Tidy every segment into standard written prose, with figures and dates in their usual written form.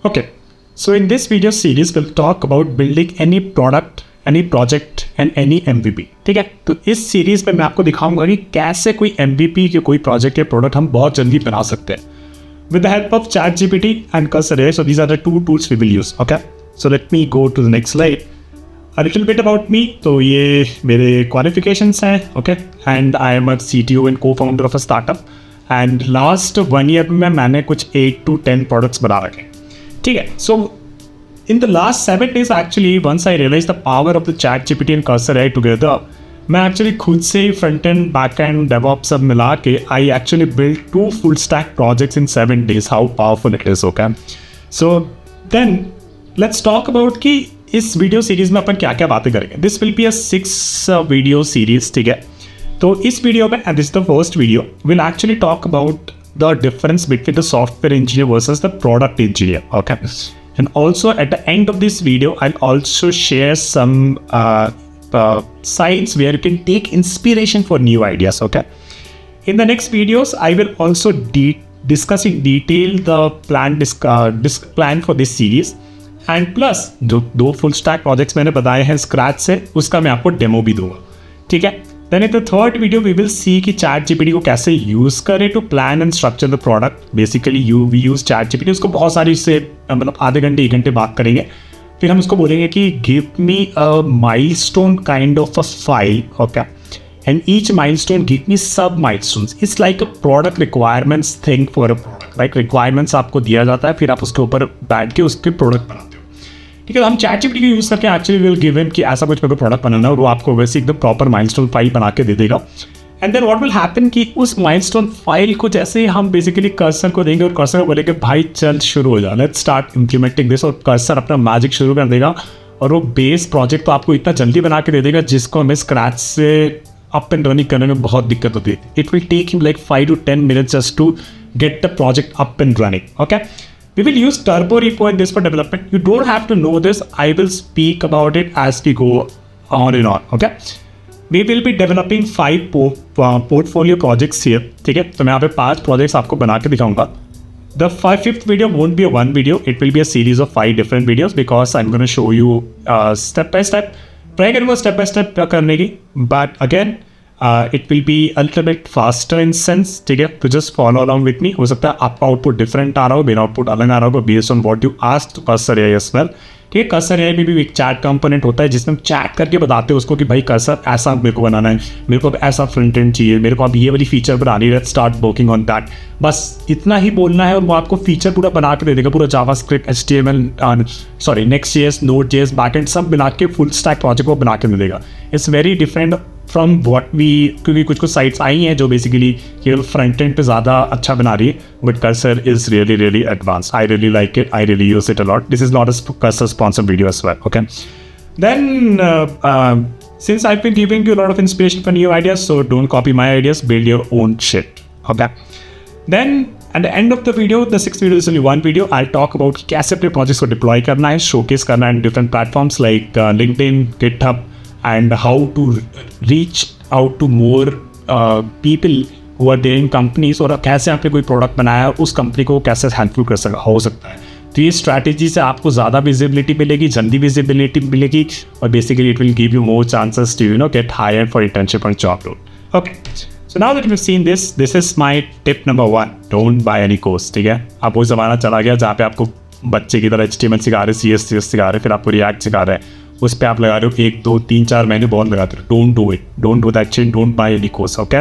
Okay, so in this video series we'll talk about building any product, any project and any MVP. ठीक है, तो इस series में मैं आपको दिखाऊंगा कि कैसे कोई MVP या कोई प्रोजेक्ट या प्रोडक्ट हम बहुत जल्दी बना सकते हैं with the help of ChatGPT and Cursor AI. So these are the two tools we will use. Okay, so let me go to the next slide. A little bit about me. तो ये मेरे qualifications हैं, okay, and I am a CTO and co-founder of a startup. And last 1 year में मैंने कुछ 8 to 10 products बना रखे. ठीक है, so in the last 7 days actually, once I realized the power of the ChatGPT and Cursor AI together, मैं actually खुद से ही front end back end DevOps सब मिला के I actually build 2 full stack projects in 7 days. How powerful it is. Okay, so then let's talk about कि इस video series में अपन क्या क्या बातें करेंगे. This will be a 6 video series. ठीक है, तो इस वीडियो में and this the first video will actually talk about the difference between the software engineer versus the product engineer. Okay, and also at the end of this video I'll also share some sites where you can take inspiration for new ideas. Okay, in the next videos I will also discuss in detail the plan for this series, and plus जो 2 full stack projects मैंने बताए हैं scratch से, उसका मैं आपको demo भी दूंगा. ठीक है, then in the third video we will see कि ChatGPT को कैसे यूज करें to plan and structure the product. Basically we use ChatGPT, उसको बहुत सारी इससे मतलब आधे घंटे 1 घंटे बात करेंगे. फिर हम उसको बोलेंगे कि give me a milestone kind of a file. Okay, and each milestone give me sub milestones. It's like a product requirements thing for a product. Like requirements आपको दिया जाता है, फिर आप उसके ऊपर बैठ के उसके प्रोडक्ट बनाते हो. ठीक है, हम ChatGPT को यूज़ करके एक्चुअली विल गिव हिम कि ऐसा कुछ मेरे को प्रोडक्ट बनाना है और वो आपको वैसे एकदम प्रॉपर माइलस्टोन फाइल बना के दे देगा. And then what will happen कि उस माइलस्टोन फाइल को जैसे ही हम बेसिकली कर्सर को देंगे और कर्सर को बोलेंगे भाई चल शुरू हो जा, लेट्स स्टार्ट इम्प्लीमेंटिंग दिस, और कर्सर अपना मैजिक शुरू कर देगा और वो बेस प्रोजेक्ट तो आपको इतना जल्दी बना के दे देगा जिसको हमें स्क्रैच से अप एंड रनिंग करने में बहुत दिक्कत होती है. It will take him like 5 to 10 minutes just to get the project up and running. Okay, we will use Turbo Repo in this for development. You don't have to know this. I will speak about it as we go on and on. Okay, we will be developing 5 portfolio projects here. ठीक है, तो मैं यहाँ पे 5 projects आपको बना के दिखाऊंगा. The 5th video won't be a one video. It will be a series of 5 different videos because I'm going to show you step by step. Try करूँगा step by step करने की, but again it will be a little bit faster in sense. ठीक है, तो just follow along with me. हो सकता है आपका आउटपुट डिफरेंट आ रहा हो, मेरा आउटपुट अलग आ रहा होगा based on what you asked to Cursor AI as well. ठीक है, Cursor AI में भी एक चैट कंपोनेंट होता है जिसमें हम चैट करके बताते हैं उसको कि भाई कर्सर ऐसा मेरे को बनाना है, मेरे को अब ऐसा फ्रंट एंड चाहिए, मेरे को अब ये वाली फीचर बनानी है, let's start working on that. बस इतना ही बोलना है और वो आपको फीचर पूरा बना के दे देगा, पूरा JavaScript, HTML, Next.js, Node.js, backend सब बना के फुल स्टैक प्रोजेक्ट को बना के दे देगा. It's very different from what we, क्योंकि कुछ साइट्स आई हैं जो बेसिकली केवल फ्रंट एंड पे ज़्यादा अच्छा बना रही है, but Cursor is really advance. I really like it, I really use it a lot. This is not a Cursor sponsored video as well. Okay, then since I've been giving you a lot of inspiration for new ideas, so don't copy my ideas, build your own shit. Okay, then at the end of the video, the 6th video is only one video. I'll talk about कैसे अपने projects को deploy करना है, showcase करना है in different platforms like LinkedIn, GitHub, and how to reach out to more people who are there in companies, और कैसे आपने कोई प्रोडक्ट बनाया उस कंपनी को कैसे हेल्पफुल हो सकता है. तो ये स्ट्रैटेजी से आपको ज़्यादा विजिबिलिटी मिलेगी, जल्दी विजिबिलिटी मिलेगी, और basically it will give you more chances to get hired for internship और job role. Okay, so now that you have seen this is my tip number 1. Don't buy any course. ठीक है, अब वो ज़माना चला गया जहाँ पे आपको बच्चे की तरह HTML सिखा रहे, CSS सिखा रहे, फिर आपको रिएक्ट सिखा रहे हैं, उस पर आप लगा रहे हो 1, 2, 3, 4 महीने बहुत लगाते हो. Don't do it, don't do that shit, don't buy any course. Okay,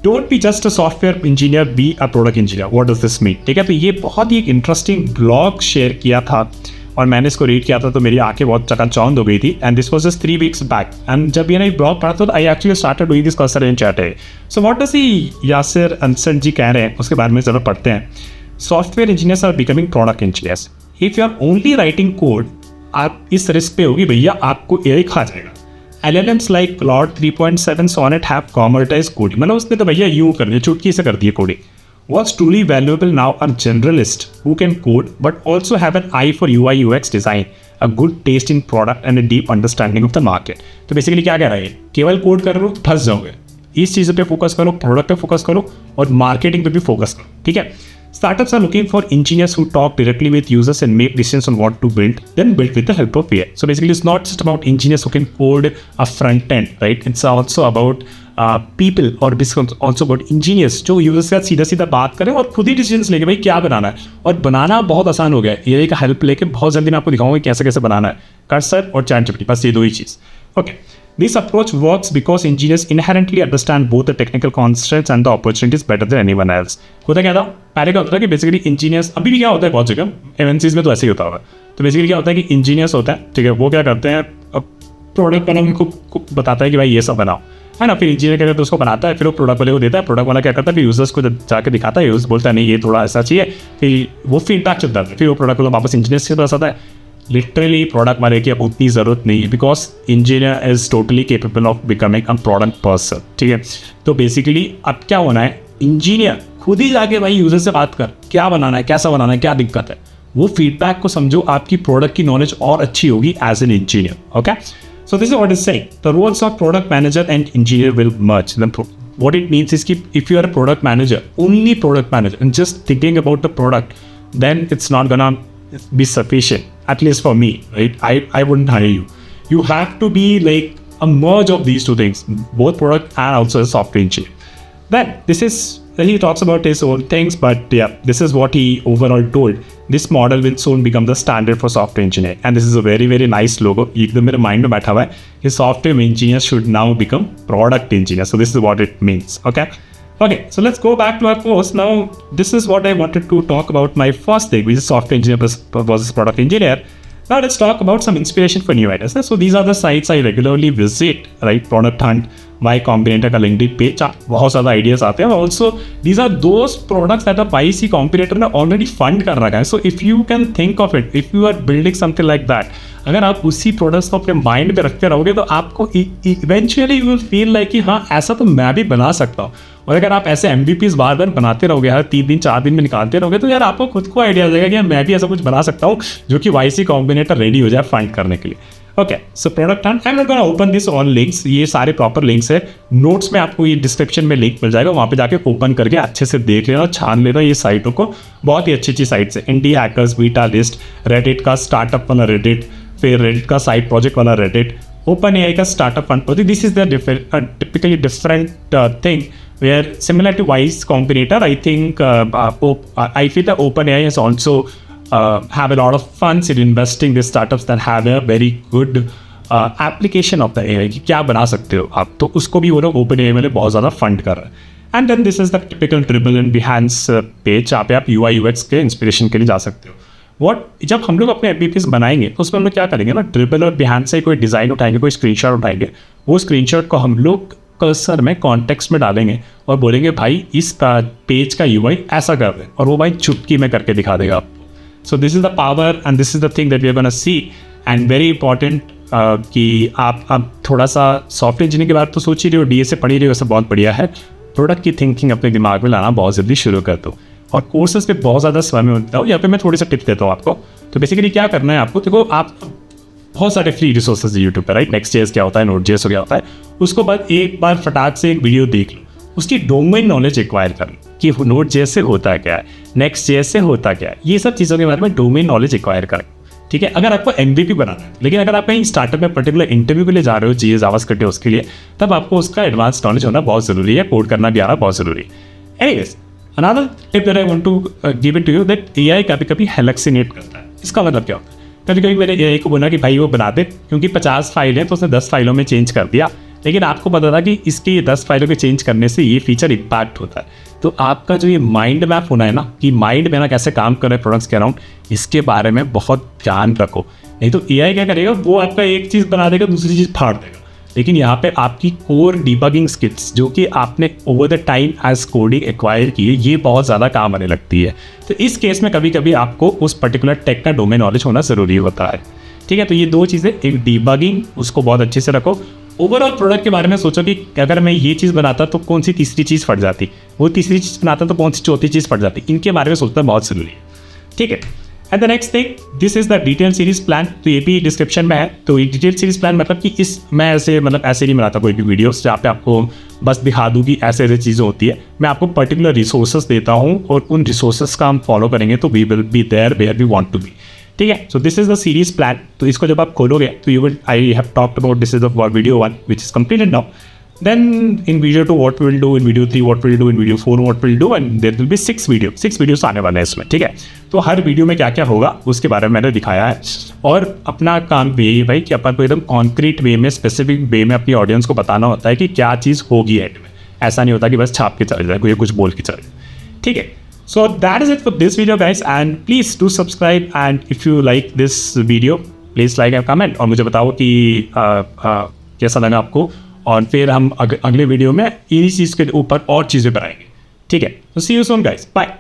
don't be just a software engineer, be a product engineer. What does this mean? ठीक है, तो ये बहुत ही एक इंटरेस्टिंग ब्लॉग शेयर किया था और मैंने इसको रीड किया था तो मेरी आंखें बहुत चकाचौंध हो गई थी. And this was just 3 weeks back. And जब ये ब्लॉग पढ़ा तो I actually started doing this cursor in chat. So what does he Yasir Ansar ji कह रहे हैं उसके बारे में जरा पढ़ते हैं. Software engineers are becoming product engineers. If you are only writing code, आप इस रिस्क पे होगी भैया आपको AI खा जाएगा. LLMs like Claude 3.7 Sonnet have commoditized coding. मतलब उसने तो भैया यूँ कर दिया, चुटकी से कर दिया coding. What's truly valuable now are generalists who can code but also have an eye for UI UX design, a good taste in product and a deep understanding of the market. तो basically क्या कह रहा है, केवल code कर लो फंस जाओगे. इस चीज़ पे फोकस करो, प्रोडक्ट पे फोकस करो और मार्केटिंग पे भी फोकस करो. ठीक है, Startups are looking for engineers who talk directly with users and make decisions on what to build, then build with the help of AI. So basically, it's not just about engineers who can code a front end, right? It's also about people, or also about engineers जो users के साथ सीधा सीधा बात करें और खुद ही decisions लेके भाई क्या बनाना है. और बनाना बहुत आसान हो गया है. AI का हेल्प लेके बहुत जल्दी मैं आपको दिखाऊंगा कैसे कैसे बनाना है. कर्सर और ChatGPT, बस ये दो ही चीज़. Okay. This approach works because engineers inherently understand both the technical constraints and the opportunities better than anyone else. होता क्या था? पहले क्या होता है कि बेसिकली इंजीनियर्स, अभी भी क्या होता है बहुत जगह MNCs में तो ऐसे ही होता होगा. तो बेसिकली क्या होता है कि इंजीनियर्स होता है, ठीक है, वो क्या करते हैं, प्रोडक्ट बनाने को बताता है कि भाई ये सब बनाओ, है ना. फिर इंजीनियर क्या करता है, उसको बनाता है, फिर वो प्रोडक्ट वाले को देता है. प्रोडक्ट वाला क्या करता है, फिर यूजर्स को जाकर दिखाता है, यूजर्स बोलता है नहीं ये थोड़ा ऐसा चाहिए, फिर वो फीडबैक चलता है, फिर वो प्रोडक्ट वाला वापस इंजीनियर्स के पास आता है. लिटरली प्रोडक्ट वाले की अब उतनी ज़रूरत नहीं है, because engineer is totally capable of becoming a product person, ठीक है. तो बेसिकली अब क्या होना है, इंजीनियर खुद ही जाके भाई यूजर से बात कर, क्या बनाना है, कैसा बनाना है, क्या दिक्कत है, वो फीडबैक को समझो, आपकी प्रोडक्ट की नॉलेज और अच्छी होगी as an engineer. Okay, so this is what is saying, the roles of product manager and engineer will merge. What it means is if you are a product manager, only product manager, and just thinking about the product, then it's not gonna be sufficient, at least for me, right? I wouldn't hire you. You have to be like a merge of these two things, both product and also a software engineer. Then he talks about his own things, but yeah, this is what he overall told. This model will soon become the standard for software engineering, and this is a very very nice logo. एकदम मेरे mind में बैठा हुआ है. His software engineers should now become product engineers. So this is what it means. Okay, so let's go back to our course. Now, this is what I wanted to talk about my first thing, which is software engineer versus product engineer. Now, let's talk about some inspiration for new ideas. So, these are the sites I regularly visit, right? Product Hunt, Y Combinator का LinkedIn page, बहुत ज़्यादा ideas आते हैं. Also, these are those products that YC Combinator ने already fund कर रखा है. So, if you can think of it, if you are building something like that, अगर आप उसी प्रोडक्ट्स को अपने माइंड पे रखते रहोगे तो आपको eventually you will feel like कि हाँ ऐसा तो मैं भी बना सकता हूँ. और अगर आप ऐसे MVPs बार बार बनाते रहोगे, हर 3 दिन 4 दिन में निकालते रहोगे, तो यार आपको खुद को आइडिया देगा कि मैं भी ऐसा कुछ बना सकता हूँ जो कि YC Combinator रेडी हो जाए फंड करने के लिए. Okay, so product Hunt, I am not gonna open this on links, ये सारे प्रॉपर लिंक्स है. नोट्स में आपको ये डिस्क्रिप्शन में लिंक मिल जाएगा, वहाँ पे जाके ओपन करके अच्छे से देख लेना, छान लेना ये साइटों को. बहुत ही अच्छी अच्छी साइट्स है. इंडी हैकर्स, बीटा लिस्ट, रेडिट का स्टार्टअप वाला रेडिट, फिर रेडिट का साइड प्रोजेक्ट वाला रेडिट, ओपन AI का startup fund project. This is the typically different thing where similar to YC Combinator, I think I feel that OpenAI has also have a lot of funds in investing these startups that have a very good application of the AI कि क्या बना सकते हो आप, तो उसको भी वो लोग OpenAI वाले बहुत ज़्यादा फंड कर रहे हैं. And then this is the typical Dribbble and Behance page, जहाँ पे आप UI UX के इंस्पिरेशन के लिए जा सकते हो. जब हम लोग अपने MVPs बनाएंगे तो उसमें हम लोग क्या करेंगे ना, Dribbble और Behance से कोई डिज़ाइन उठाएंगे, कोई स्क्रीनशॉट उठाएंगे, वो स्क्रीनशॉट को हम लोग कर्सर में कॉन्टेक्स्ट में डालेंगे और बोलेंगे भाई इस पेज का UI ऐसा कर दे, और वो भाई चुटकी में करके दिखा देगा आपको. So this is the power and this is the thing that we are gonna see. And very important कि आप थोड़ा सा सॉफ्टवेयर इंजीनियरिंग के बारे में तो सोच ही रहे हो, DA से पढ़ी रहे हो, सब बहुत बढ़िया है. प्रोडक्ट की थिंकिंग अपने दिमाग में लाना बहुत जल्दी शुरू कर दो, और कोर्सेज पे बहुत ज़्यादा समय मिलता हो. यहाँ पे मैं थोड़ी सा टिप देता हूँ आपको. तो बेसिकली क्या करना है आपको, देखो आप बहुत सारे फ्री रिसोर्सेज यूट्यूब पर, राइट? Next.js क्या होता है, Node.js क्या होता है, उसको बाद एक बार फटाक से एक वीडियो देख लो, उसकी डोमेन नॉलेज एक्वायर कर लो कि Node.js से होता क्या है, Next.js से होता क्या है, ये सब चीज़ों के बारे में डोमेन नॉलेज एक्वायर करें. ठीक है, अगर आपको MVP बनाना है, लेकिन अगर आप कहीं स्टार्टअप में पर्टिकुलर इंटरव्यू के लिए जा रहे हो, JS जावास्क्रिप्ट है उसके लिए, तब आपको उसका एडवांस नॉलेज होना बहुत ज़रूरी है, कोड करना भी आना बहुत ज़रूरी है. Anyways, another tip that I want to give it to you, that AI कभी कभी हेलक्सिनेट करता है. इसका मतलब क्या होता है, कभी कभी मैंने AI को बोला कि भाई वो बना दे, क्योंकि 50 फाइल है तो उसने 10 फाइलों में चेंज कर दिया, लेकिन आपको पता था कि इसके ये 10 फाइलों के चेंज करने से ये फीचर इम्पैक्ट होता है. तो आपका जो ये माइंड मैप होना है ना, कि माइंड में ना कैसे काम कर रहे हैं प्रोडक्ट्स के अराउंड, इसके बारे में बहुत ध्यान रखो. नहीं तो AI क्या करेगा, वो आपका एक चीज़ बना देगा, दूसरी चीज़ फाड़ देगा. लेकिन यहाँ पे आपकी कोर डिबगिंग स्किल्स जो कि आपने over the time as coding acquire की है, ये बहुत ज़्यादा काम आने लगती है. तो इस केस में कभी कभी आपको उस पर्टिकुलर टेक का डोमेन नॉलेज होना ज़रूरी होता है. ठीक है, तो ये दो चीज़ें, एक डिबगिंग, उसको बहुत अच्छे से रखो. ओवरऑल प्रोडक्ट के बारे में सोचो कि अगर मैं ये चीज़ बनाता तो कौन सी तीसरी चीज़ फट जाती, वो तीसरी चीज़ बनाता तो कौन सी चौथी चीज़ फट जाती. इनके बारे में सोचना बहुत ज़रूरी है. ठीक है, and the next thing, this is the detail series plan. तो ये भी डिस्क्रिप्शन में है। तो ये डिटेल सीरीज प्लान मतलब कि मैं ऐसे नहीं बनाता कोई भी वीडियोस जहाँ पे आपको बस दिखा दूँ कि ऐसे ऐसे चीज़ें होती है। मैं आपको पर्टिकुलर रिसोर्सेज देता हूँ और उन रिसोर्सेज का हम फॉलो करेंगे तो we will be there where we want to be. ठीक है, so this is the series plan. तो इसको जब आप खोलोगे तो you will, I have talked about this is the video 1 which is completed now. Then in video 2 what we will do, in video 3 what we will do, in video 4 what we will do, and there will be 6 videos आने वाले हैं इसमें। ठीक है, तो हर video में क्या क्या होगा उसके बारे में मैंने दिखाया है। और अपना काम यही है भाई कि अपन को एकदम कॉन्क्रीट वे में, स्पेसिफिक वे में अपनी ऑडियंस को बताना होता है कि क्या चीज़ होगी एंड में। ऐसा नहीं होता कि बस छाप के चल जाए, कोई कुछ बोल के चल जाए। ठीक है, so that is it for this video guys, and please do subscribe, and if you like this video please like and comment, और मुझे बताओ कि कैसा लगा आपको, और फिर हम अगले वीडियो में इसी चीज़ के ऊपर और चीज़ें बनाएंगे। ठीक है, तो सी यू सून गाइस, बाय।